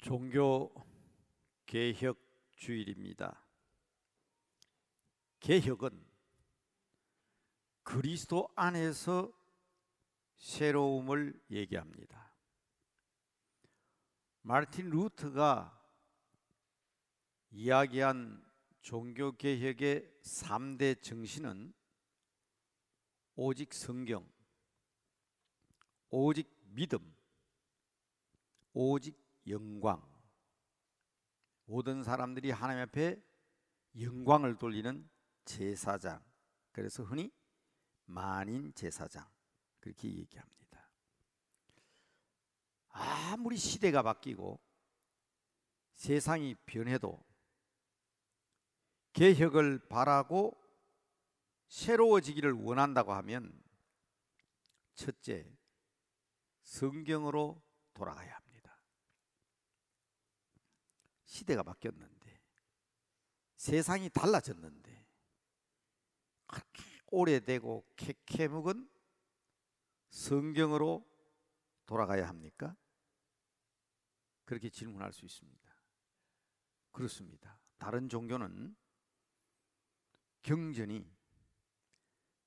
종교 개혁 주일입니다. 개혁은 그리스도 안에서 새로움을 얘기합니다. 마르틴 루터가 이야기한 종교 개혁의 3대 정신은 오직 성경, 오직 믿음, 오직 영광. 모든 사람들이 하나님 앞에 영광을 돌리는 제사장, 그래서 흔히 만인 제사장 그렇게 얘기합니다. 아무리 시대가 바뀌고 세상이 변해도 개혁을 바라고 새로워지기를 원한다고 하면 첫째, 성경으로 돌아가야 합니다. 시대가 바뀌었는데, 세상이 달라졌는데 그렇게 오래되고 캐캐묵은 성경으로 돌아가야 합니까? 그렇게 질문할 수 있습니다. 그렇습니다. 다른 종교는 경전이,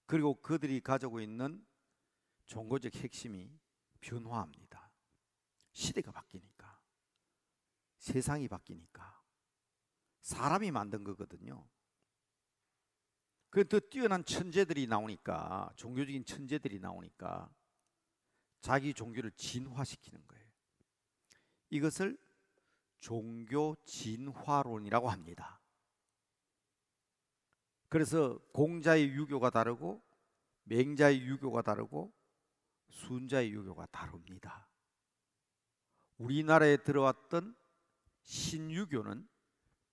그리고 그들이 가지고 있는 종교적 핵심이 변화합니다. 시대가 바뀌니까, 세상이 바뀌니까. 사람이 만든 거거든요. 그 더 뛰어난 천재들이 나오니까, 종교적인 천재들이 나오니까 자기 종교를 진화시키는 거예요. 이것을 종교 진화론이라고 합니다. 그래서 공자의 유교가 다르고 맹자의 유교가 다르고 순자의 유교가 다릅니다. 우리나라에 들어왔던 신유교는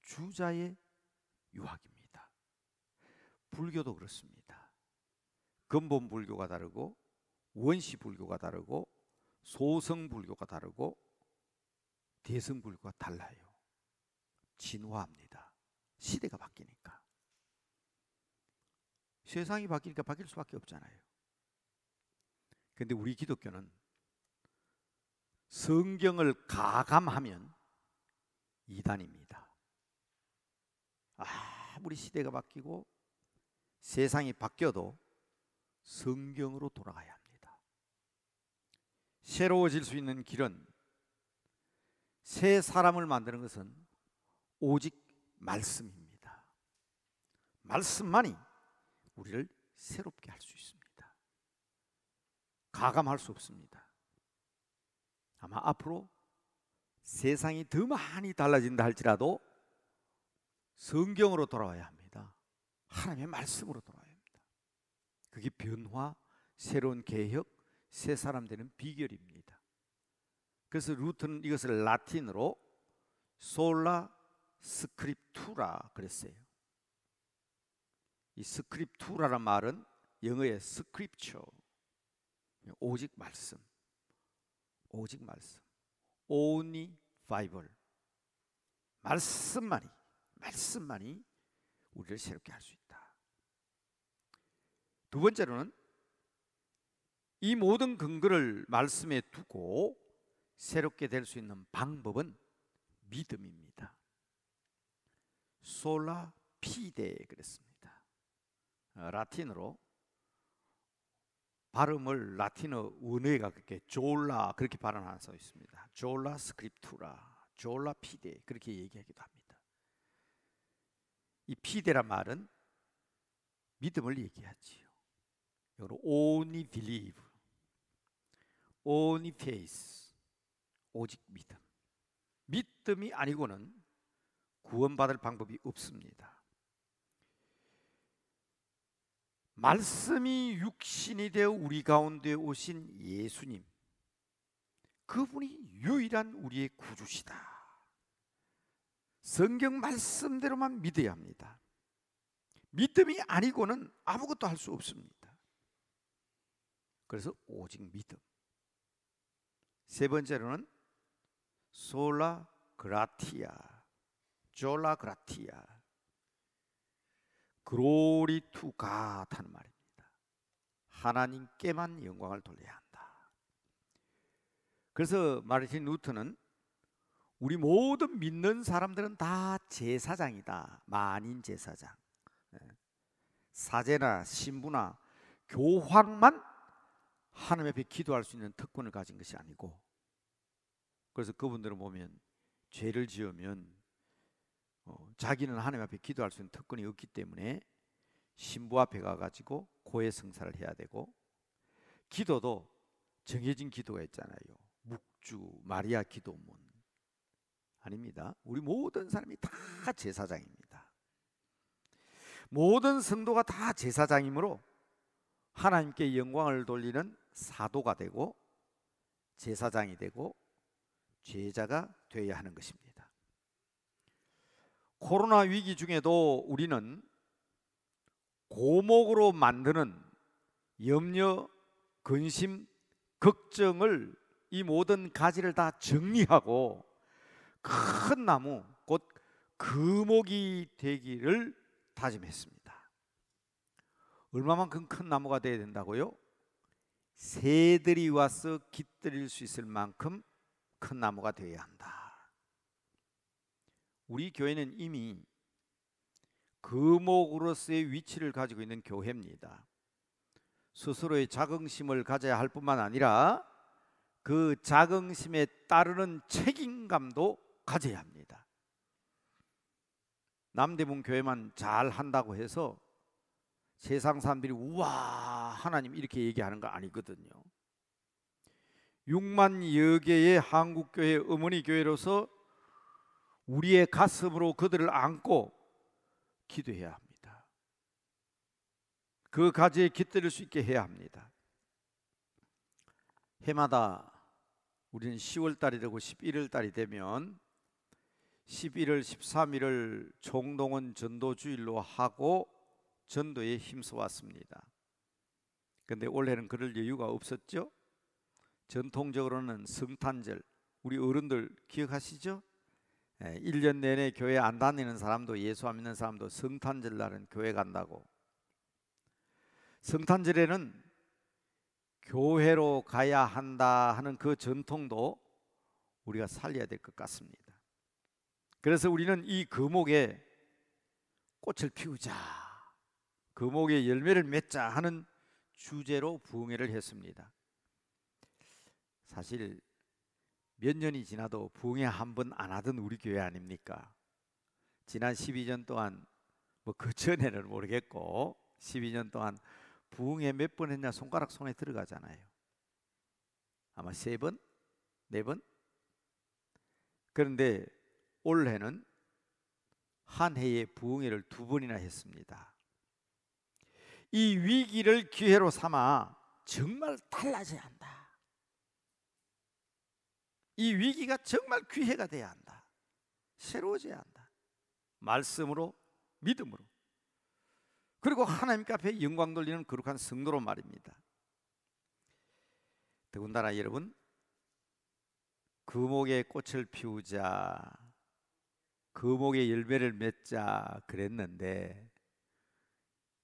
주자의 유학입니다. 불교도 그렇습니다. 근본 불교가 다르고 원시 불교가 다르고 소성 불교가 다르고 대성 불교가 달라요. 진화합니다. 시대가 바뀌니까. 세상이 바뀌니까 바뀔 수밖에 없잖아요. 그런데 우리 기독교는 성경을 가감하면 이단입니다. 아무리 시대가 바뀌고 세상이 바뀌어도 성경으로 돌아가야 합니다. 새로워질 수 있는 길은, 새 사람을 만드는 것은 오직 말씀입니다. 말씀만이 우리를 새롭게 할 수 있습니다. 가감할 수 없습니다. 아마 앞으로 세상이 더 많이 달라진다 할지라도 성경으로 돌아와야 합니다. 하나님의 말씀으로 돌아와야 합니다. 그게 변화, 새로운 개혁, 새 사람 되는 비결입니다. 그래서 루터는 이것을 라틴어로 솔라 스크립투라 그랬어요. 이 스크립투라란 말은 영어의 스크립처, 오직 말씀, 오직 말씀, only Bible. 말씀만이 우리를 새롭게 할 수 있다. 두 번째로는 이 모든 근거를 말씀에 두고 새롭게 될 수 있는 방법은 믿음입니다. 솔라 피데 그랬습니다. 라틴어로 발음을 라틴어 원어가 그렇게 졸라 그렇게 발음하고 있습니다. 졸라 스크립투라, 졸라 피데 그렇게 얘기하기도 합니다. 이 피데란 말은 믿음을 얘기하지요. 이거로 only believe, only faith, 오직 믿음. 믿음이 아니고는 구원받을 방법이 없습니다. 말씀이 육신이 되어 우리 가운데 오신 예수님, 그분이 유일한 우리의 구주시다. 성경 말씀대로만 믿어야 합니다. 믿음이 아니고는 아무것도 할 수 없습니다. 그래서 오직 믿음. 세 번째로는 솔라 그라티아, 졸라 그라티아, 글로리 투 갓 하는 말입니다. 하나님께만 영광을 돌려야 한다. 그래서 마르틴 루터는 우리 모든 믿는 사람들은 다 제사장이다. 만인 제사장. 사제나 신부나 교황만 하나님 앞에 기도할 수 있는 특권을 가진 것이 아니고, 그래서 그분들은 보면 죄를 지으면 자기는 하나님 앞에 기도할 수 있는 특권이 없기 때문에 신부 앞에 가가지고 고해성사를 해야 되고, 기도도 정해진 기도가 있잖아요. 묵주, 마리아 기도문. 아닙니다. 우리 모든 사람이 다 제사장입니다. 모든 성도가 다 제사장이므로 하나님께 영광을 돌리는 사도가 되고 제사장이 되고 제자가 되어야 하는 것입니다. 코로나 위기 중에도 우리는 고목으로 만드는 염려, 근심, 걱정을, 이 모든 가지를 다 정리하고 큰 나무, 곧 금옥이 되기를 다짐했습니다. 얼마만큼 큰 나무가 되어야 된다고요? 새들이 와서 깃들일 수 있을 만큼 큰 나무가 되어야 한다. 우리 교회는 이미 금옥으로서의 위치를 가지고 있는 교회입니다. 스스로의 자긍심을 가져야 할 뿐만 아니라 그 자긍심에 따르는 책임감도 가져야 합니다. 남대문 교회만 잘 한다고 해서 세상 사람들이 우와 하나님 이렇게 얘기하는 거 아니거든요. 6만여 개의 한국교회 어머니 교회로서 우리의 가슴으로 그들을 안고 기도해야 합니다. 그 가지에 깃들일 수 있게 해야 합니다. 해마다 우리는 10월 달이 되고 11월 달이 되면 11월 13일을 총동원 전도주일로 하고 전도에 힘써 왔습니다. 그런데 올해는 그럴 여유가 없었죠. 전통적으로는 성탄절, 우리 어른들 기억하시죠? 1년 내내 교회 안 다니는 사람도, 예수 안 믿는 사람도 성탄절 날은 교회 간다고. 성탄절에는 교회로 가야 한다 하는 그 전통도 우리가 살려야 될 것 같습니다. 그래서 우리는 이 금옥에 꽃을 피우자, 금옥에 열매를 맺자 하는 주제로 부흥회를 했습니다. 사실 몇 년이 지나도 부흥회 한 번 안 하던 우리 교회 아닙니까? 지난 12년 동안, 뭐 그 전에는 모르겠고 12년 동안 부흥회 몇 번 했냐 손가락 손에 들어가잖아요. 아마 3번? 4번? 그런데 올해는 한 해에 부흥회를 2번이나 했습니다. 이 위기를 기회로 삼아 정말 달라져야 한다. 이 위기가 정말 기회가 돼야 한다. 새로워져야 한다. 말씀으로, 믿음으로, 그리고 하나님께 앞에 영광 돌리는 거룩한 성도로 말입니다. 더군다나 여러분, 금옥에 꽃을 피우자, 금옥에 열매를 맺자 그랬는데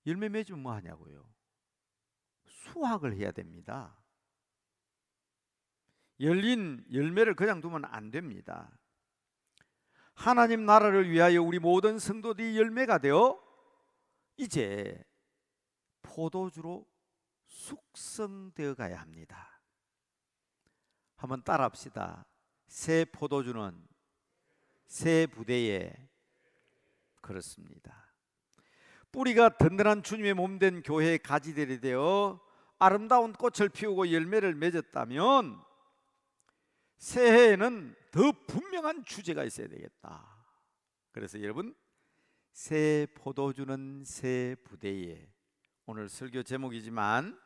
열매 맺으면 뭐 하냐고요? 수확을 해야 됩니다. 열린 열매를 그냥 두면 안 됩니다. 하나님 나라를 위하여 우리 모든 성도들이 열매가 되어 이제 포도주로 숙성되어 가야 합니다. 한번 따라합시다. 새 포도주는 새 부대에, 그렇습니다. 뿌리가 든든한 주님의 몸된 교회의 가지들이 되어 아름다운 꽃을 피우고 열매를 맺었다면 새해에는 더 분명한 주제가 있어야 되겠다. 그래서 여러분, 새 포도주는 새 부대에, 오늘 설교 제목이지만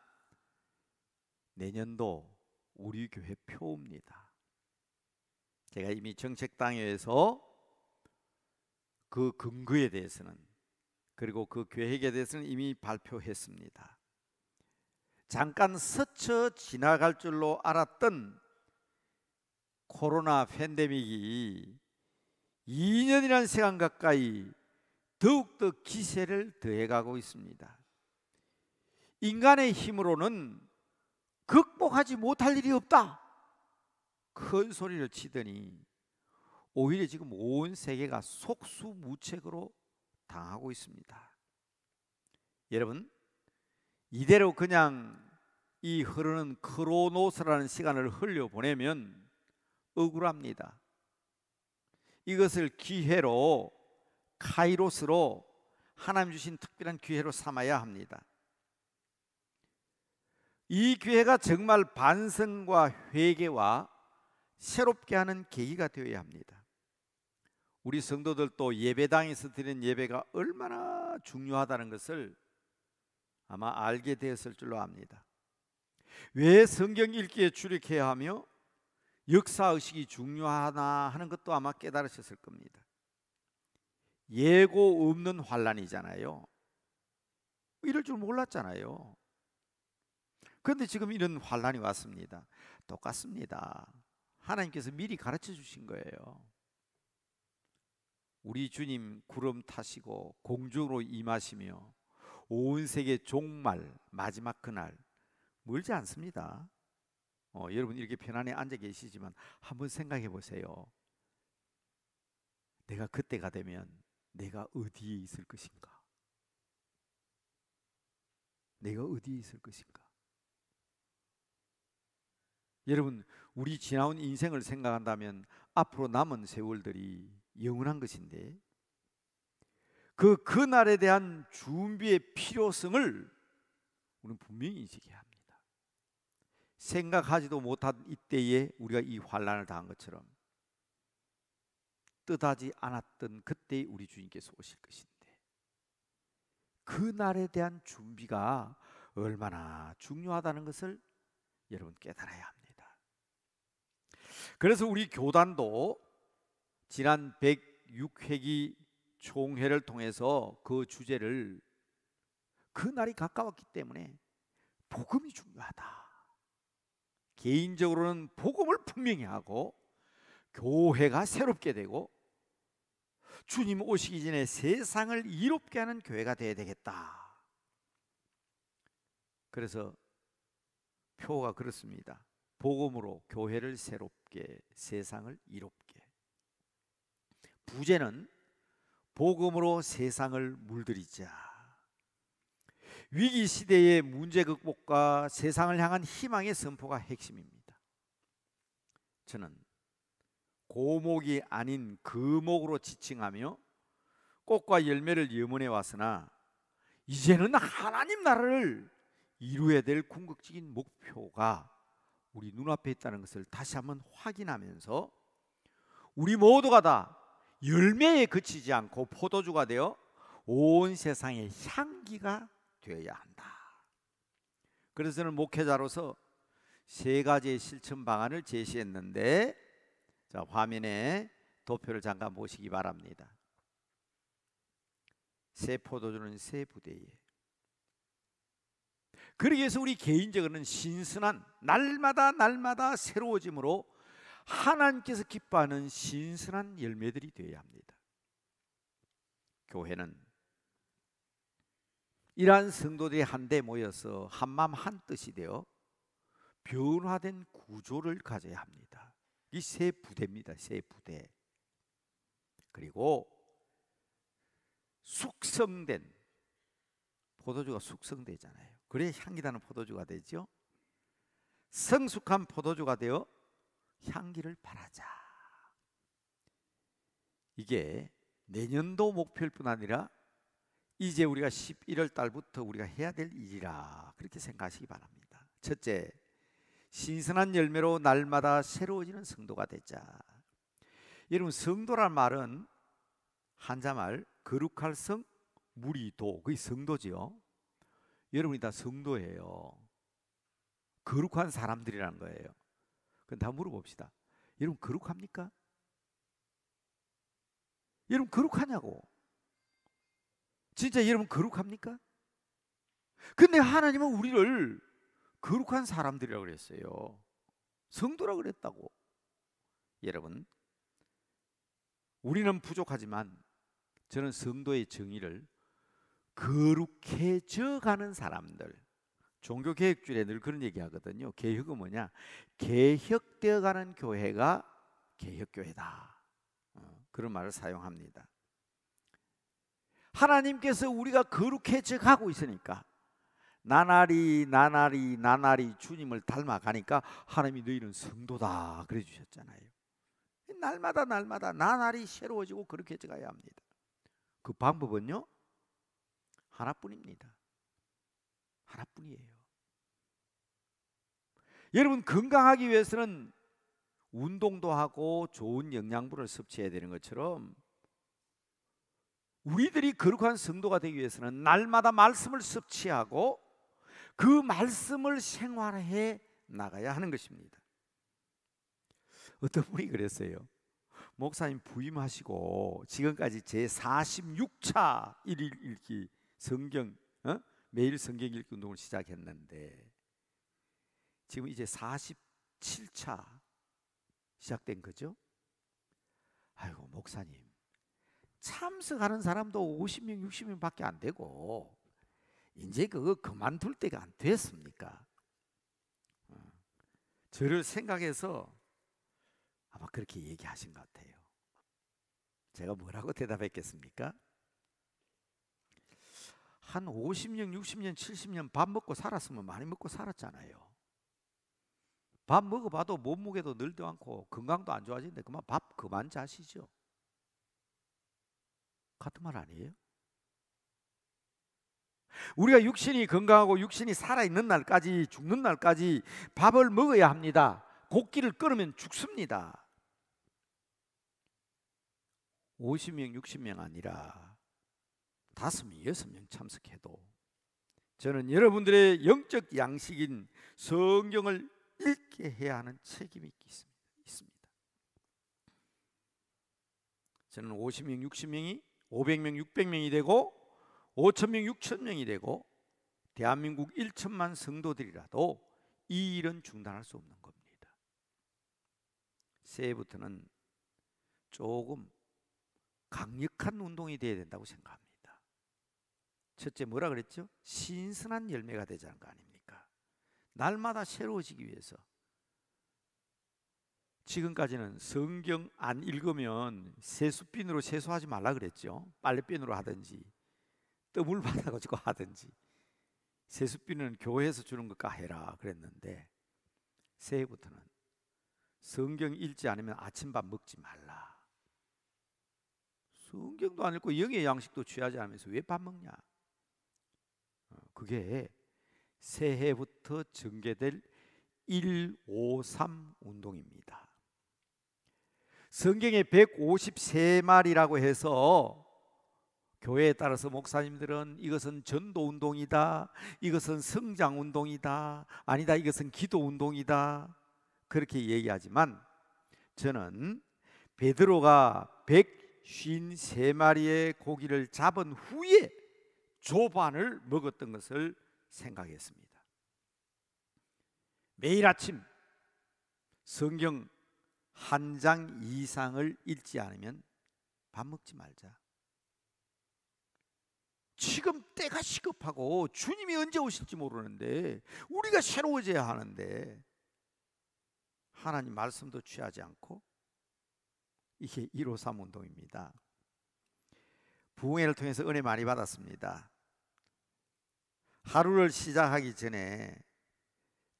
내년도 우리 교회 표입니다. 제가 이미 정책당회에서 그 근거에 대해서는, 그리고 그 계획에 대해서는 이미 발표했습니다. 잠깐 스쳐 지나갈 줄로 알았던 코로나 팬데믹이 2년이라는 시간 가까이 더욱더 기세를 더해가고 있습니다. 인간의 힘으로는 극복하지 못할 일이 없다, 큰 소리를 치더니 오히려 지금 온 세계가 속수무책으로 당하고 있습니다. 여러분, 이대로 그냥 이 흐르는 크로노스라는 시간을 흘려보내면 억울합니다. 이것을 기회로, 카이로스로, 하나님 주신 특별한 기회로 삼아야 합니다. 이 기회가 정말 반성과 회개와 새롭게 하는 계기가 되어야 합니다. 우리 성도들도 예배당에서 드리는 예배가 얼마나 중요하다는 것을 아마 알게 되었을 줄로 압니다. 왜 성경 읽기에 주력해야 하며 역사의식이 중요하나 하는 것도 아마 깨달으셨을 겁니다. 예고 없는 환란이잖아요. 이럴 줄 몰랐잖아요. 그런데 지금 이런 환란이 왔습니다. 똑같습니다. 하나님께서 미리 가르쳐 주신 거예요. 우리 주님 구름 타시고 공중으로 임하시며 온 세계 종말 마지막 그날 멀지 않습니다. 여러분 이렇게 편안히 앉아 계시지만 한번 생각해 보세요. 내가 그때가 되면 내가 어디에 있을 것인가? 내가 어디에 있을 것인가? 여러분, 우리 지나온 인생을 생각한다면 앞으로 남은 세월들이 영원한 것인데 그날에 대한 준비의 필요성을 우리는 분명히 인식해야 합니다. 생각하지도 못한 이때에 우리가 이 환난을 당한 것처럼 뜻하지 않았던 그때 우리 주님께서 오실 것인데 그날에 대한 준비가 얼마나 중요하다는 것을 여러분 깨달아야 합니다. 그래서 우리 교단도 지난 106회기 총회를 통해서 그 주제를 그날이 가까웠기 때문에 복음이 중요하다. 개인적으로는 복음을 분명히 하고 교회가 새롭게 되고 주님 오시기 전에 세상을 이롭게 하는 교회가 되어야 되겠다. 그래서 표가 그렇습니다. 복음으로 교회를 새롭게, 세상을 이롭게. 부제는 복음으로 세상을 물들이자. 위기 시대의 문제 극복과 세상을 향한 희망의 선포가 핵심입니다. 저는 고목이 아닌 금목으로 지칭하며 꽃과 열매를 염원해 왔으나 이제는 하나님 나라를 이루어야 될 궁극적인 목표가 우리 눈앞에 있다는 것을 다시 한번 확인하면서 우리 모두가 다 열매에 그치지 않고 포도주가 되어 온 세상의 향기가 되어야 한다. 그래서 저는 목회자로서 세 가지의 실천 방안을 제시했는데, 자, 화면에 도표를 잠깐 보시기 바랍니다. 새 포도주는 새 부대에. 그러기 위해서 우리 개인적으로는 신선한 날마다 새로워짐으로 하나님께서 기뻐하는 신선한 열매들이 되어야 합니다. 교회는 이러한 성도들이 한데 모여서 한마음 한뜻이 되어 변화된 구조를 가져야 합니다. 이 새 부대입니다. 새 부대. 그리고 숙성된 포도주가 숙성되잖아요. 그래야 향기 나는 포도주가 되죠. 성숙한 포도주가 되어 향기를 발하자. 이게 내년도 목표일 뿐 아니라 이제 우리가 11월 달부터 우리가 해야 될 일이라 그렇게 생각하시기 바랍니다. 첫째, 신선한 열매로 날마다 새로워지는 성도가 되자. 여러분, 성도란 말은 한자말 거룩할 성, 무리도, 그게 성도지요. 여러분이 다 성도예요. 거룩한 사람들이라는 거예요. 그럼 다 물어봅시다. 여러분 거룩합니까? 여러분 거룩하냐고. 진짜 여러분 거룩합니까? 근데 하나님은 우리를 거룩한 사람들이라고 그랬어요. 성도라고 그랬다고. 여러분, 우리는 부족하지만 저는 성도의 정의를 거룩해져 가는 사람들, 종교개혁주일에 늘 그런 얘기 하거든요. 개혁은 뭐냐? 개혁되어 가는 교회가 개혁교회다. 그런 말을 사용합니다. 하나님께서 우리가 거룩해져 가고 있으니까 나날이 주님을 닮아가니까 하나님이 너희는 성도다 그래 주셨잖아요. 날마다 나날이 새로워지고 거룩해져 가야 합니다. 그 방법은요 하나뿐입니다. 하나뿐이에요. 여러분 건강하기 위해서는 운동도 하고 좋은 영양분을 섭취해야 되는 것처럼 우리들이 거룩한 성도가 되기 위해서는 날마다 말씀을 섭취하고 그 말씀을 생활해 나가야 하는 것입니다. 어떤 분이 그랬어요. 목사님 부임하시고 지금까지 제 46차 일일 읽기 성경 매일 성경 읽기 운동을 시작했는데 지금 이제 47차 시작된 거죠. 아이고 목사님 참석하는 사람도 50명 60명밖에 안 되고 이제 그거 그만둘 때가 안 됐습니까? 저를 생각해서 아마 그렇게 얘기하신 것 같아요. 제가 뭐라고 대답했겠습니까? 한 50년 60년 70년 밥 먹고 살았으면 많이 먹고 살았잖아요. 밥 먹어봐도 몸무게도 늘도 않고 건강도 안 좋아지는데 그만 밥 그만 자시죠. 같은 말 아니에요? 우리가 육신이 건강하고 육신이 살아있는 날까지 죽는 날까지 밥을 먹어야 합니다. 곡기를 끊으면 죽습니다. 50명 60명 아니라 5명 6명 참석해도 저는 여러분들의 영적 양식인 성경을 읽게 해야 하는 책임이 있습니다. 저는 50명 60명이 500명 600명이 되고 5,000명 6,000명이 되고 대한민국 1천만 성도들이라도 이 일은 중단할 수 없는 겁니다. 새해부터는 조금 강력한 운동이 되어야 된다고 생각합니다. 첫째 뭐라 그랬죠? 신선한 열매가 되자는 거 아닙니까? 날마다 새로워지기 위해서. 지금까지는 성경 안 읽으면 세수빈으로 세수하지 말라 그랬죠. 빨래빈으로 하든지 떠물 받아가지고 하든지 세수비는 교회에서 주는 것까 해라 그랬는데 새해부터는 성경 읽지 않으면 아침밥 먹지 말라. 성경도 안 읽고 영의 양식도 취하지 않으면서 왜 밥 먹냐? 그게 새해부터 전개될 153 운동입니다. 성경에 153마리라고 해서 교회에 따라서 목사님들은 이것은 전도운동이다, 이것은 성장운동이다, 아니다 이것은 기도운동이다 그렇게 얘기하지만 저는 베드로가 153마리의 고기를 잡은 후에 조반을 먹었던 것을 생각했습니다. 매일 아침 성경 한 장 이상을 읽지 않으면 밥 먹지 말자. 지금 때가 시급하고 주님이 언제 오실지 모르는데 우리가 새로워져야 하는데 하나님 말씀도 취하지 않고 이게 153 운동입니다. 부흥회를 통해서 은혜 많이 받았습니다. 하루를 시작하기 전에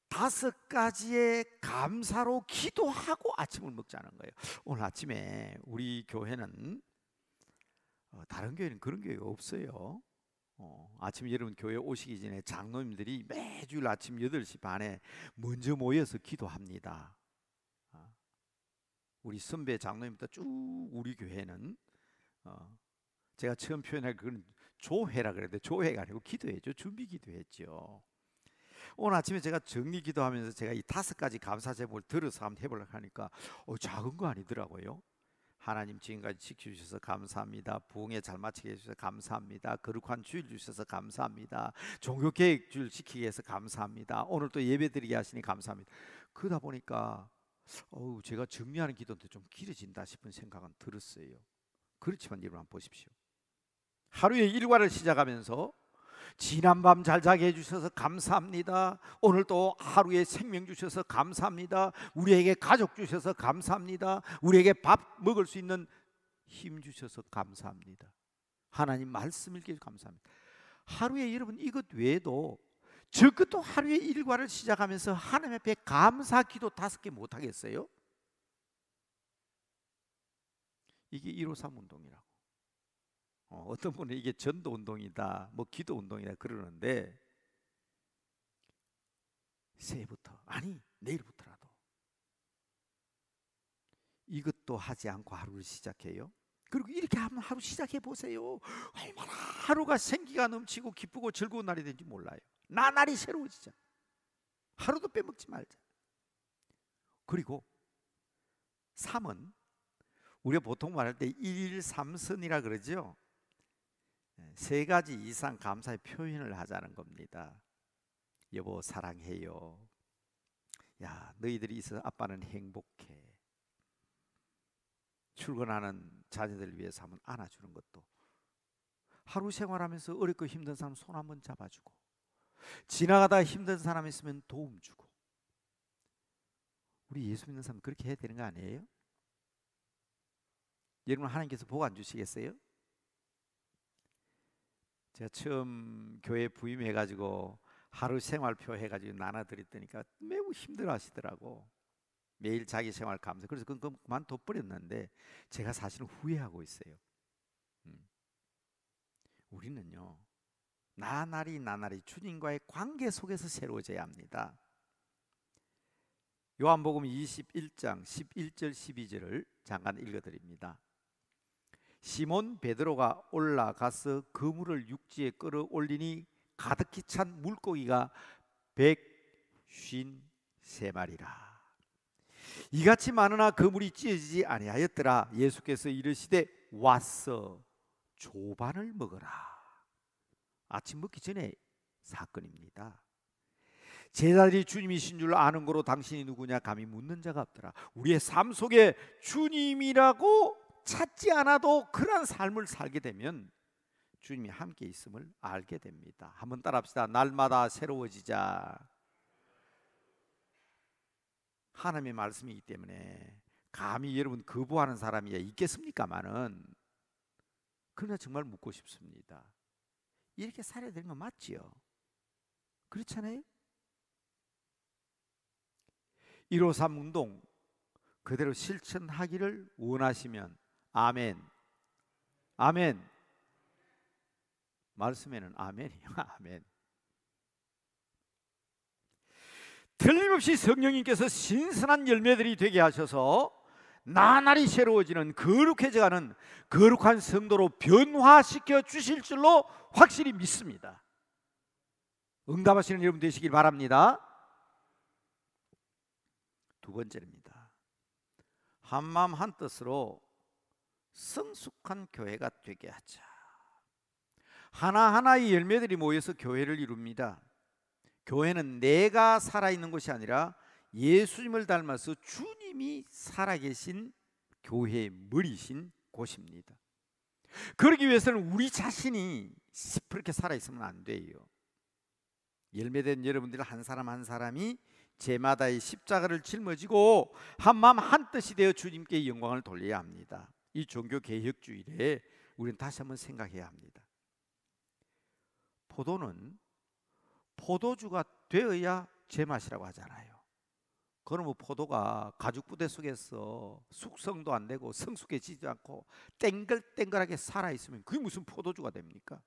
5가지의 감사로 기도하고 아침을 먹자는 거예요. 오늘 아침에 우리 교회는 다른 교회는 그런 교회가 없어요. 아침 여러분 교회 오시기 전에 장로님들이 매주일 아침 8시 반에 먼저 모여서 기도합니다. 우리 선배 장로님부터 쭉 우리 교회는 제가 처음 표현할 그건 조회라 그랬는데 조회가 아니고 기도했죠. 준비 기도했죠. 오늘 아침에 제가 정리 기도하면서 제가 이 5가지 감사 제목을 들어서 한번 해보려고 하니까 작은 거 아니더라고요. 하나님 지금까지 지켜주셔서 감사합니다. 부흥에 잘 마치게 해주셔서 감사합니다. 거룩한 주일 주셔서 감사합니다. 종교계획 주일 지키게 해서 감사합니다. 오늘 또 예배 드리게 하시니 감사합니다. 그러다 보니까 제가 정리하는 기도인데 좀 길어진다 싶은 생각은 들었어요. 그렇지만 여러분 한번 보십시오. 하루의 일과를 시작하면서 지난밤 잘 자게 해주셔서 감사합니다. 오늘 또 하루의 생명 주셔서 감사합니다. 우리에게 가족 주셔서 감사합니다. 우리에게 밥 먹을 수 있는 힘 주셔서 감사합니다. 하나님 말씀 읽게 해주셔서 감사합니다. 하루에 여러분 이것 외에도 적어도 하루에 일과를 시작하면서 하나님 앞에 감사 기도 5개 못 하겠어요? 이게 153 운동이라고. 어떤 분은 이게 전도 운동이다, 뭐 기도 운동이다 그러는데, 새해부터, 아니 내일부터라도 이것도 하지 않고 하루를 시작해요. 그리고 이렇게 한번 하루 시작해 보세요. 얼마나 하루가 생기가 넘치고 기쁘고 즐거운 날이 되는지 몰라요. 나날이 새로워지자. 하루도 빼먹지 말자. 그리고 3은 우리가 보통 말할 때 113선이라 그러죠. 3가지 이상 감사의 표현을 하자는 겁니다. 여보 사랑해요. 야 너희들이 있어 아빠는 행복해. 출근하는 자녀들을 위해서 한번 안아주는 것도, 하루 생활하면서 어렵고 힘든 사람 손 한번 잡아주고, 지나가다 힘든 사람 있으면 도움 주고. 우리 예수 믿는 사람 그렇게 해야 되는 거 아니에요? 여러분 하나님께서 복 안 주시겠어요? 제가 처음 교회 부임해가지고 하루 생활표 해가지고 나눠드렸더니까 매우 힘들어하시더라고. 매일 자기 생활 감사. 그래서 그건 그만둬버렸는데 제가 사실은 후회하고 있어요. 우리는요 나날이 주님과의 관계 속에서 새로워져야 합니다. 요한복음 21장 11절 12절을 잠깐 읽어드립니다. 시몬 베드로가 올라가서 그물을 육지에 끌어올리니 가득히 찬 물고기가 153마리라. 이같이 많으나 그물이 찢어지지 아니하였더라. 예수께서 이르시되 와서 조반을 먹어라. 아침 먹기 전에 사건입니다. 제자들이 주님이신 줄 아는 거로 당신이 누구냐 감히 묻는 자가 없더라. 우리의 삶 속에 주님이라고 찾지 않아도 그런 삶을 살게 되면 주님이 함께 있음을 알게 됩니다. 한번 따라합시다. 날마다 새로워지자. 하나님의 말씀이기 때문에 감히 여러분 거부하는 사람이 있겠습니까마는, 그러나 정말 묻고 싶습니다. 이렇게 살아야 되는 건 맞지요? 그렇잖아요? 153 운동 그대로 실천하기를 원하시면 아멘. 아멘. 말씀에는 아멘이요. 아멘. 틀림없이 성령님께서 신선한 열매들이 되게 하셔서 나날이 새로워지는 거룩해져가는 거룩한 성도로 변화시켜 주실 줄로 확실히 믿습니다. 응답하시는 여러분 되시길 바랍니다. 2번째입니다. 한마음 한뜻으로 성숙한 교회가 되게 하자. 하나하나의 열매들이 모여서 교회를 이룹니다. 교회는 내가 살아있는 것이 아니라 예수님을 닮아서 주님이 살아계신 교회의 머리신 곳입니다. 그러기 위해서는 우리 자신이 시퍼렇게 살아있으면 안 돼요. 열매된 여러분들 한 사람 한 사람이 제마다의 십자가를 짊어지고 한마음 한뜻이 되어 주님께 영광을 돌려야 합니다. 이 종교개혁주일에 우리는 다시 한번 생각해야 합니다. 포도는 포도주가 되어야 제맛이라고 하잖아요. 그러면 포도가 가죽 부대 속에서 숙성도 안 되고 성숙해지지 않고 땡글땡글하게 살아있으면 그게 무슨 포도주가 됩니까?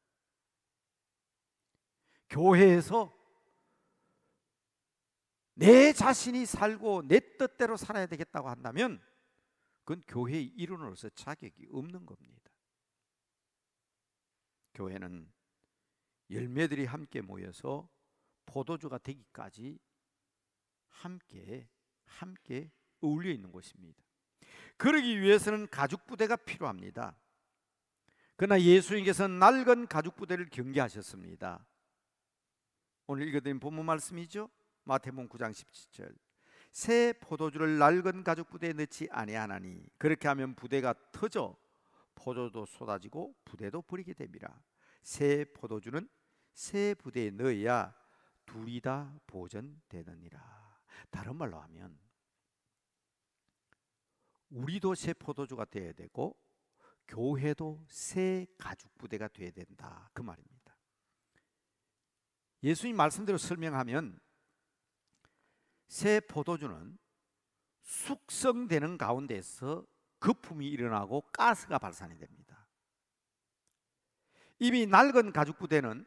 교회에서 내 자신이 살고 내 뜻대로 살아야 되겠다고 한다면 그건 교회의 일원으로서 자격이 없는 겁니다. 교회는 열매들이 함께 모여서 포도주가 되기까지 함께 어울려 있는 곳입니다. 그러기 위해서는 가죽 부대가 필요합니다. 그러나 예수님께서는 낡은 가죽 부대를 경계하셨습니다. 오늘 읽어드린 본문 말씀이죠. 마태복음 9장 17절. 새 포도주를 낡은 가죽 부대에 넣지 아니하나니 그렇게 하면 부대가 터져 포도도 쏟아지고 부대도 버리게 됩니다. 새 포도주는 새 부대에 넣어야 둘이 다 보존되느니라. 다른 말로 하면 우리도 새 포도주가 되어야 되고 교회도 새 가죽 부대가 돼야 된다, 그 말입니다. 예수님 말씀대로 설명하면 새 포도주는 숙성되는 가운데서 거품이 일어나고 가스가 발산이 됩니다. 이미 낡은 가죽 부대는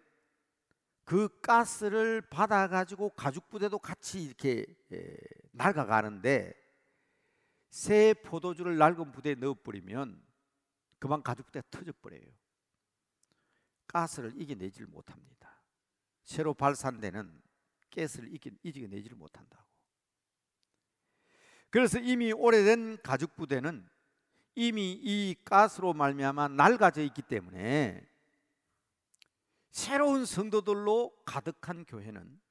그 가스를 받아가지고 가죽 부대도 같이 이렇게 낡아가는데, 새 포도주를 낡은 부대에 넣어버리면 그만 가죽 부대가 터져버려요. 가스를 이겨내지를 못합니다. 새로 발산되는 가스를 이겨내지를 못한다고. 그래서 이미 오래된 가죽 부대는 이미 이 가스로 말미암아 낡아져 있기 때문에 새로운 성도들로 가득한 교회는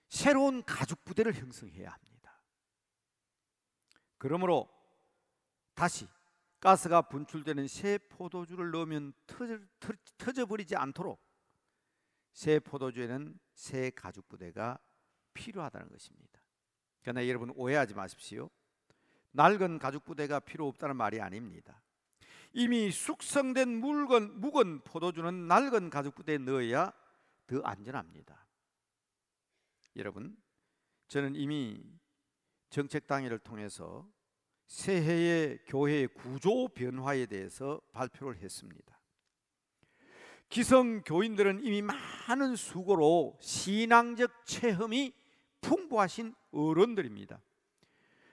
새로운 가죽 부대를 형성해야 합니다. 그러므로 다시 가스가 분출되는 새 포도주를 넣으면 터져버리지 않도록 새 포도주에는 새 가죽 부대가 필요하다는 것입니다. 그러나 여러분 오해하지 마십시오. 낡은 가죽 부대가 필요 없다는 말이 아닙니다. 이미 숙성된 묵은 포도주는 낡은 가죽 부대에 넣어야 더 안전합니다. 여러분, 저는 이미 정책 당회를 통해서 새해의 교회의 구조 변화에 대해서 발표를 했습니다. 기성 교인들은 이미 많은 수고로 신앙적 체험이 풍부하신 어른들입니다.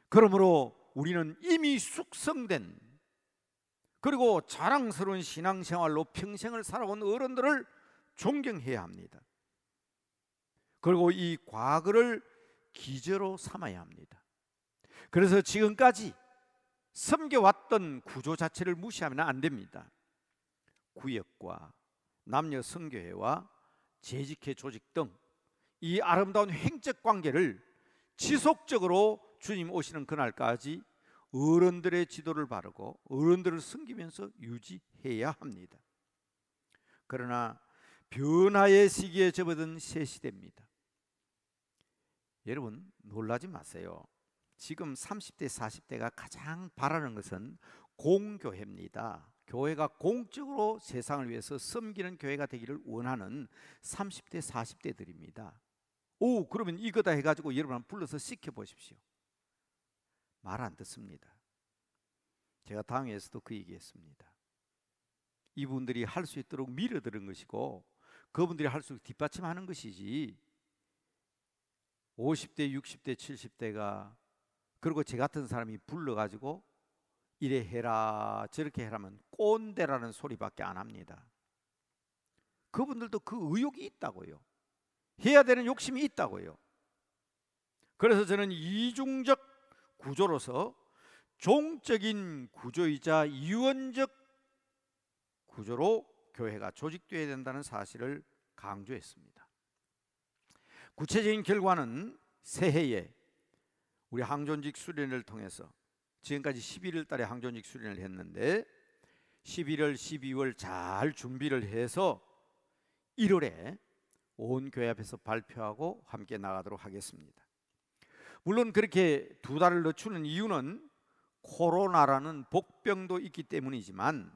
그러므로 우리는 이미 숙성된 그리고 자랑스러운 신앙생활로 평생을 살아온 어른들을 존경해야 합니다. 그리고 이 과거를 기저로 삼아야 합니다. 그래서 지금까지 섬겨왔던 구조 자체를 무시하면 안 됩니다. 구역과 남녀 성교회와 재직회 조직 등 이 아름다운 행적 관계를 지속적으로 주님 오시는 그날까지 어른들의 지도를 바르고 어른들을 섬기면서 유지해야 합니다. 그러나 변화의 시기에 접어든 새 시대입니다. 여러분 놀라지 마세요. 지금 30대 40대가 가장 바라는 것은 공교회입니다. 교회가 공적으로 세상을 위해서 섬기는 교회가 되기를 원하는 30대 40대들입니다. 오, 그러면 이거다 해가지고 여러분 불러서 시켜보십시오. 말 안 듣습니다. 제가 당회에서도 그 얘기했습니다. 이분들이 할 수 있도록 밀어들은 것이고 그분들이 할 수 있도록 뒷받침하는 것이지, 50대, 60대, 70대가 그리고 제 같은 사람이 불러가지고 이래 해라 저렇게 해라면 꼰대라는 소리밖에 안 합니다. 그분들도 그 의욕이 있다고요. 해야 되는 욕심이 있다고요. 그래서 저는 이중적 구조로서 종적인 구조이자 유언적 구조로 교회가 조직되어야 된다는 사실을 강조했습니다. 구체적인 결과는 새해에 우리 항존직 수련을 통해서 지금까지 11월 달에 항존직 수련을 했는데 11월, 12월 잘 준비를 해서 1월에 온 교회 앞에서 발표하고 함께 나가도록 하겠습니다. 물론 그렇게 2달을 늦추는 이유는 코로나라는 복병도 있기 때문이지만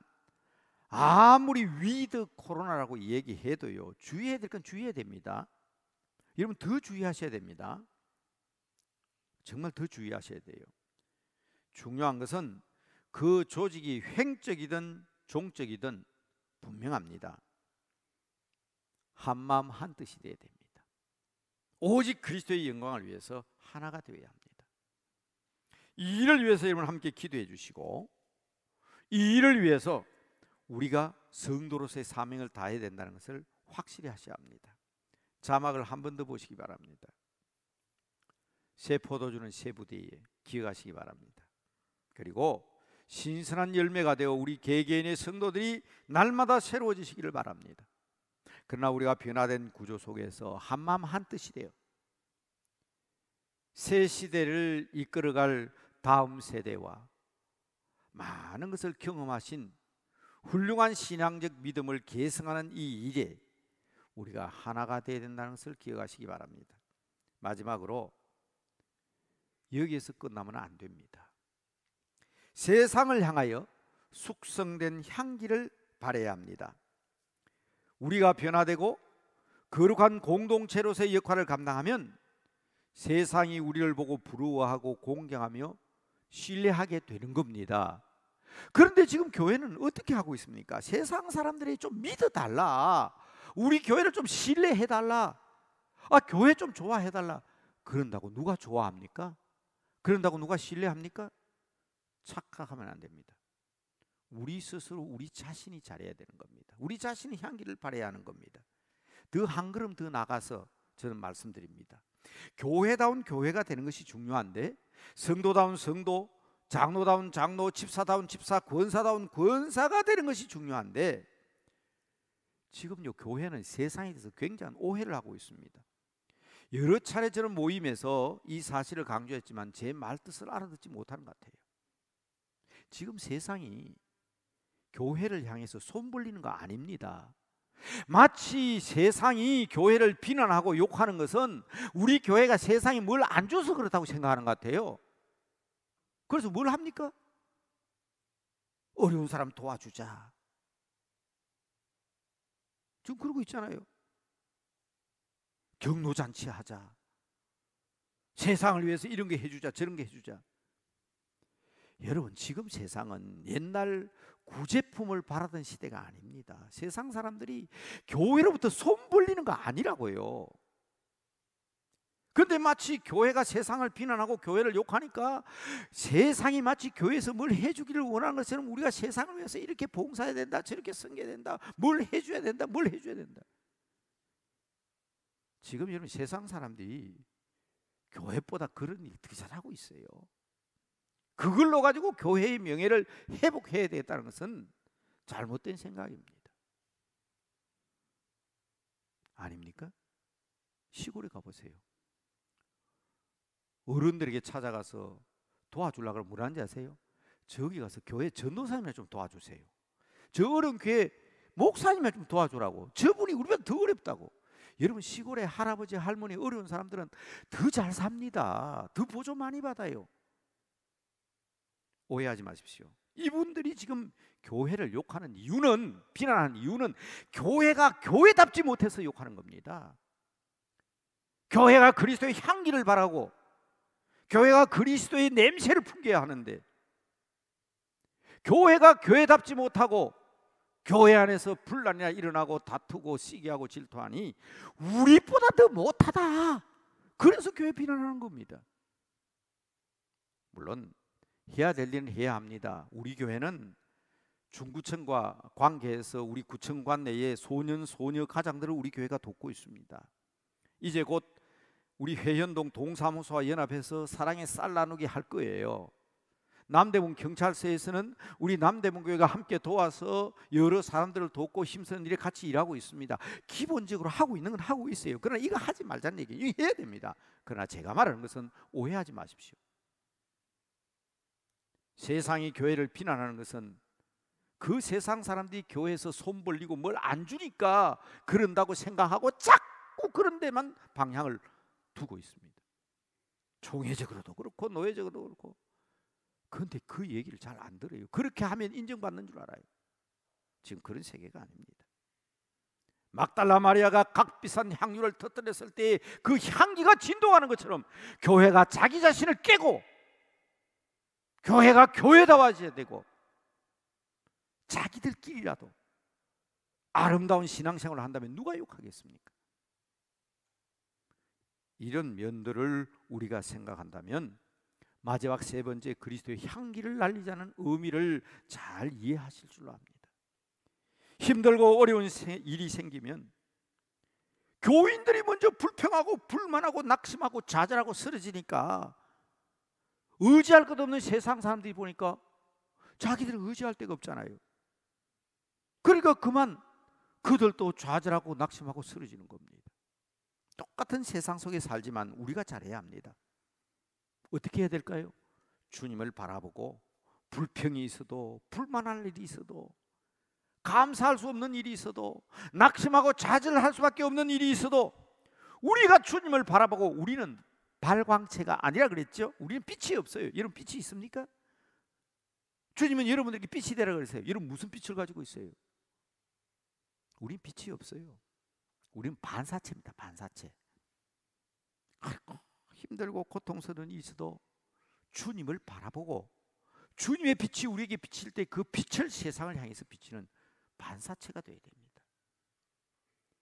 아무리 위드 코로나라고 얘기해도요, 주의해야 될 건 주의해야 됩니다. 여러분 더 주의하셔야 됩니다. 정말 더 주의하셔야 돼요. 중요한 것은 그 조직이 횡적이든 종적이든 분명합니다. 한마음 한뜻이 되어야 됩니다. 오직 그리스도의 영광을 위해서 하나가 되어야 합니다. 이 일을 위해서 여러분 함께 기도해 주시고, 이 일을 위해서 우리가 성도로서의 사명을 다해야 된다는 것을 확실히 하셔야 합니다. 자막을 한 번 더 보시기 바랍니다. 새 포도주는 새 부대에 기억하시기 바랍니다. 그리고 신선한 열매가 되어 우리 개개인의 성도들이 날마다 새로워지시기를 바랍니다. 그러나 우리가 변화된 구조 속에서 한마음 한뜻이 되어 새 시대를 이끌어갈 다음 세대와 많은 것을 경험하신 훌륭한 신앙적 믿음을 계승하는 이 일에 우리가 하나가 되어야 된다는 것을 기억하시기 바랍니다. 마지막으로 여기에서 끝나면 안 됩니다. 세상을 향하여 숙성된 향기를 발해야 합니다. 우리가 변화되고 거룩한 공동체로서의 역할을 감당하면 세상이 우리를 보고 부러워하고 공경하며 신뢰하게 되는 겁니다. 그런데 지금 교회는 어떻게 하고 있습니까? 세상 사람들이 좀 믿어달라, 우리 교회를 좀 신뢰해달라, 교회 좀 좋아해달라. 그런다고 누가 좋아합니까? 그런다고 누가 신뢰합니까? 착각하면 안 됩니다. 우리 스스로 우리 자신이 잘해야 되는 겁니다. 우리 자신이 향기를 발해야 하는 겁니다. 더 한 걸음 더 나가서 저는 말씀드립니다. 교회다운 교회가 되는 것이 중요한데, 성도다운 성도, 장로다운 장로, 집사다운 집사, 권사다운 권사가 되는 것이 중요한데, 지금요 교회는 세상에 대해서 굉장한 오해를 하고 있습니다. 여러 차례 저는 모임에서 이 사실을 강조했지만 제 말뜻을 알아듣지 못하는 것 같아요. 지금 세상이 교회를 향해서 손 벌리는 거 아닙니다. 마치 세상이 교회를 비난하고 욕하는 것은 우리 교회가 세상에 뭘 안 줘서 그렇다고 생각하는 것 같아요. 그래서 뭘 합니까? 어려운 사람 도와주자. 지금 그러고 있잖아요. 경로잔치 하자. 세상을 위해서 이런 게 해주자, 저런 게 해주자. 여러분, 지금 세상은 옛날 구제품을 바라던 시대가 아닙니다. 세상 사람들이 교회로부터 손 벌리는 거 아니라고요. 그런데 마치 교회가 세상을 비난하고 교회를 욕하니까 세상이 마치 교회에서 뭘 해주기를 원하는 것처럼 우리가 세상을 위해서 이렇게 봉사해야 된다, 저렇게 섬겨야 된다, 뭘 해줘야 된다, 뭘 해줘야 된다. 지금 여러분, 세상 사람들이 교회보다 그런 일 더 잘하고 있어요. 그걸로 가지고 교회의 명예를 회복해야 되겠다는 것은 잘못된 생각입니다. 아닙니까? 시골에 가보세요. 어른들에게 찾아가서 도와주려고 그러면 뭘 하는지 아세요? 저기 가서 교회 전도사님이나 좀 도와주세요. 저 어른 교회 목사님이나 좀 도와주라고. 저분이 우리보다 더 어렵다고. 여러분, 시골에 할아버지 할머니 어려운 사람들은 더 잘 삽니다. 더 보조 많이 받아요. 오해하지 마십시오. 이분들이 지금 교회를 욕하는 이유는, 비난하는 이유는 교회가 교회답지 못해서 욕하는 겁니다. 교회가 그리스도의 향기를 바라고 교회가 그리스도의 냄새를 풍겨야 하는데, 교회가 교회답지 못하고 교회 안에서 분란이 일어나고 다투고 시기하고 질투하니 우리보다 더 못하다, 그래서 교회 비난하는 겁니다. 물론 해야 될 일은 해야 합니다. 우리 교회는 중구청과 관계해서 우리 구청 관내의 소년 소녀 가장들을 우리 교회가 돕고 있습니다. 이제 곧 우리 회현동 동사무소와 연합해서 사랑의 쌀 나누기 할 거예요. 남대문 경찰서에서는 우리 남대문 교회가 함께 도와서 여러 사람들을 돕고 힘쓰는 일에 같이 일하고 있습니다. 기본적으로 하고 있는 건 하고 있어요. 그러나 이거 하지 말자는 얘기예요. 이거 해야 됩니다. 그러나 제가 말하는 것은 오해하지 마십시오. 세상이 교회를 비난하는 것은 그 세상 사람들이 교회에서 손 벌리고 뭘 안 주니까 그런다고 생각하고 자꾸 그런 데만 방향을 두고 있습니다. 총회적으로도 그렇고 노회적으로도 그렇고. 그런데 그 얘기를 잘 안 들어요. 그렇게 하면 인정받는 줄 알아요. 지금 그런 세계가 아닙니다. 막달라 마리아가 값비싼 향유를 터뜨렸을 때 그 향기가 진동하는 것처럼 교회가 자기 자신을 깨고 교회가 교회다워져야 되고 자기들끼리라도 아름다운 신앙생활을 한다면 누가 욕하겠습니까? 이런 면들을 우리가 생각한다면 마지막 세 번째 그리스도의 향기를 날리자는 의미를 잘 이해하실 줄로 압니다. 힘들고 어려운 일이 생기면 교인들이 먼저 불평하고 불만하고 낙심하고 좌절하고 쓰러지니까 의지할 것 없는 세상 사람들이 보니까 자기들은 의지할 데가 없잖아요. 그러니까 그만 그들도 좌절하고 낙심하고 쓰러지는 겁니다. 똑같은 세상 속에 살지만 우리가 잘해야 합니다. 어떻게 해야 될까요? 주님을 바라보고 불평이 있어도 불만할 일이 있어도 감사할 수 없는 일이 있어도 낙심하고 좌절할 수밖에 없는 일이 있어도 우리가 주님을 바라보고, 우리는 발광체가 아니라 그랬죠. 우리는 빛이 없어요. 여러분, 빛이 있습니까? 주님은 여러분들에게 빛이 되라 그러세요. 여러분 무슨 빛을 가지고 있어요? 우린 빛이 없어요. 우린 반사체입니다. 반사체. 아이고, 힘들고 고통스러운 일서도 주님을 바라보고 주님의 빛이 우리에게 비칠 때 그 빛을 세상을 향해서 비치는 반사체가 되어야 됩니다.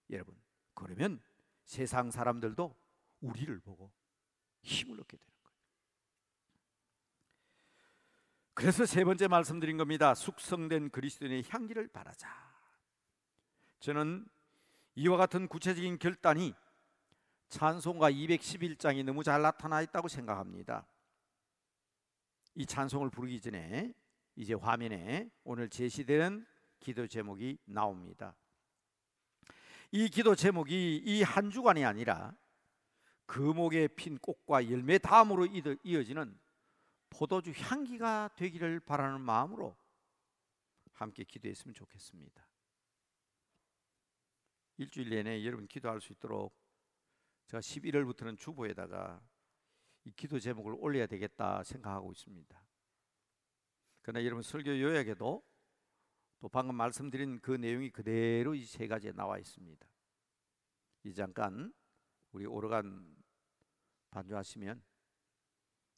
여러분, 그러면 세상 사람들도 우리를 보고 힘을 얻게 되는 거예요. 그래서 세 번째 말씀드린 겁니다. 숙성된 그리스도인의 향기를 바라자. 저는 이와 같은 구체적인 결단이 찬송가 211장이 너무 잘 나타나 있다고 생각합니다. 이 찬송을 부르기 전에 이제 화면에 오늘 제시되는 기도 제목이 나옵니다. 이 기도 제목이 이 한 주간이 아니라 금옥에 핀 꽃과 열매 다음으로 이어지는 포도주 향기가 되기를 바라는 마음으로 함께 기도했으면 좋겠습니다. 일주일 내내 여러분 기도할 수 있도록 제가 11월부터는 주보에다가 이 기도 제목을 올려야 되겠다 생각하고 있습니다. 그러나 여러분 설교 요약에도 또 방금 말씀드린 그 내용이 그대로 이 세 가지에 나와 있습니다. 이 잠깐 우리 오르간 반주하시면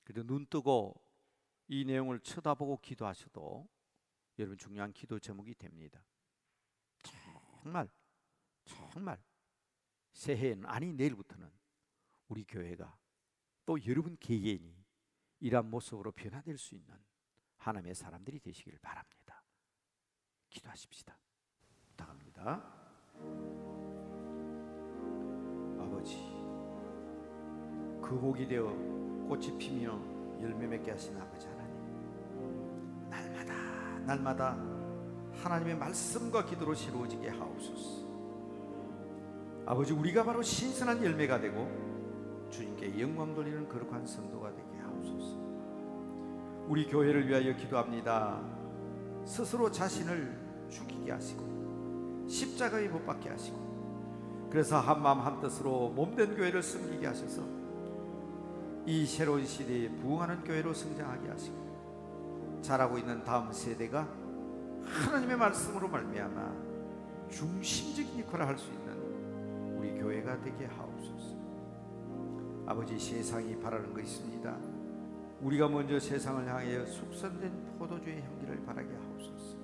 그래도 눈 뜨고 이 내용을 쳐다보고 기도하셔도 여러분 중요한 기도 제목이 됩니다. 정말 새해에는 아니 내일부터는 우리 교회가 또 여러분 개개인이 이러한 모습으로 변화될 수 있는 하나님의 사람들이 되시기를 바랍니다. 기도하십시다. 부탁합니다. 아버지, 금옥이 되어 꽃이 피며 열매 맺게 하신 아버지 하나님, 날마다 하나님의 말씀과 기도로 새로워지게 하옵소서. 아버지, 우리가 바로 신선한 열매가 되고 주님께 영광 돌리는 거룩한 성도가 되게 하옵소서. 우리 교회를 위하여 기도합니다. 스스로 자신을 죽이게 하시고 십자가에 못 박게 하시고 그래서 한마음 한뜻으로 몸된 교회를 섬기게 하셔서 이 새로운 시대에 부흥하는 교회로 성장하게 하시고 자라고 있는 다음 세대가 하나님의 말씀으로 말미암아 중심적인 역할을 할 수 있는 우리 교회가 되게 하옵소서. 아버지, 세상이 바라는 거 있습니다. 우리가 먼저 세상을 향하여 숙성된 포도주의 향기를 바라게 하옵소서.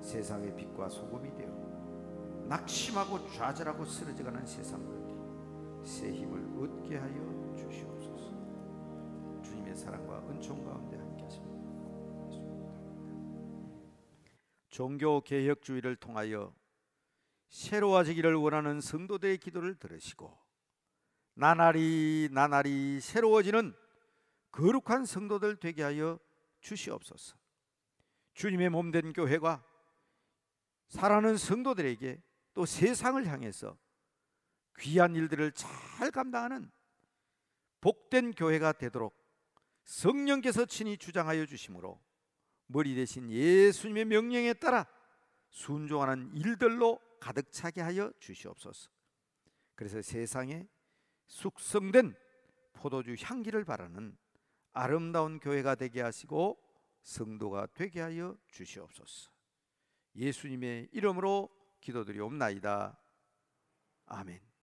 세상의 빛과 소금이 되어 낙심하고 좌절하고 쓰러져가는 세상 가운데 새 힘을 얻게 하여 주시옵소서. 주님의 사랑과 은총 가운데 함께 하십니다. 종교개혁주의를 통하여 새로워지기를 원하는 성도들의 기도를 들으시고 나날이 새로워지는 거룩한 성도들 되게 하여 주시옵소서. 주님의 몸된 교회가 살아가는 성도들에게 또 세상을 향해서 귀한 일들을 잘 감당하는 복된 교회가 되도록 성령께서 친히 주장하여 주심으로 머리 대신 예수님의 명령에 따라 순종하는 일들로 가득 차게 하여 주시옵소서. 그래서 세상에 숙성된 포도주 향기를 바라는 아름다운 교회가 되게 하시고 성도가 되게 하여 주시옵소서. 예수님의 이름으로 기도드리옵나이다. 아멘.